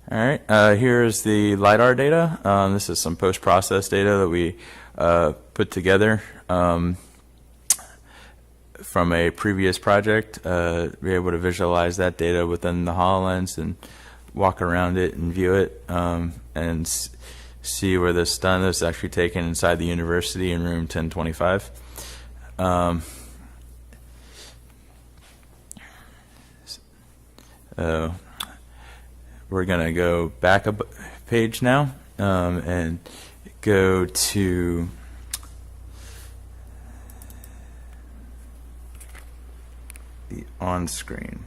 All right, here's the LiDAR data. This is some post-process data that we put together from a previous project. Be able to visualize that data within the HoloLens and walk around it and view it and see where this is done. This is actually taken inside the university in room 1025. We're going to go back a page now and go to the on-screen.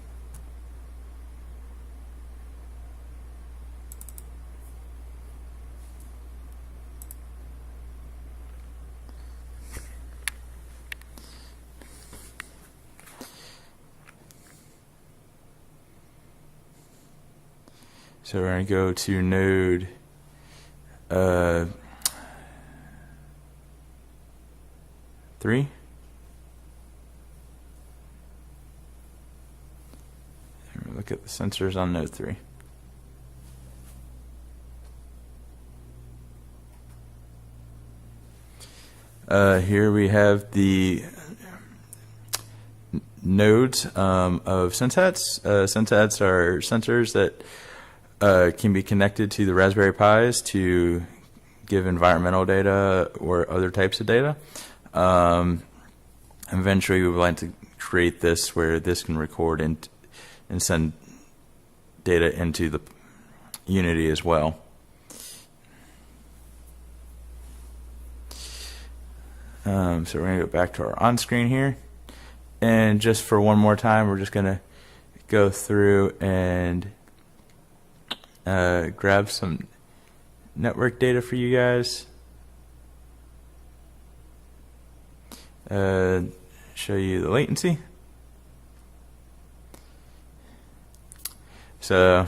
So we're going to go to node 3. And look at the sensors on node 3. Here we have the nodes of SenseHats. SenseHats are sensors that can be connected to the Raspberry Pis to give environmental data or other types of data. Eventually, we would like to create this where this can record and send data into the Unity as well. So we're going to go back to our on-screen here. And just for one more time, we're just going to go through and grab some network data for you guys. Show you the latency. So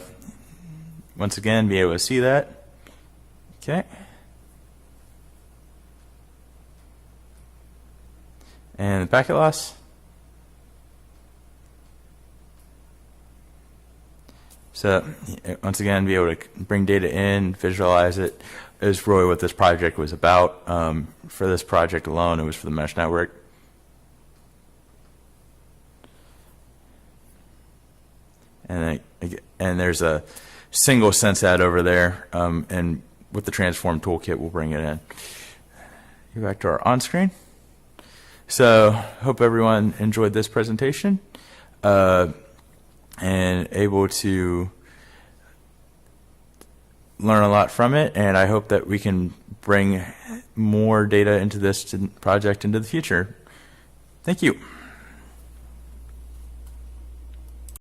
once again, be able to see that. Okay. And the packet loss. So once again, be able to bring data in, visualize it, is really what this project was about. For this project alone, it was for the mesh network. And there's a single SenseHat over there, and with the transform toolkit, we'll bring it in. Go back to our on-screen. So hope everyone enjoyed this presentation. And able to learn a lot from it, and I hope that we can bring more data into this project into the future. Thank you.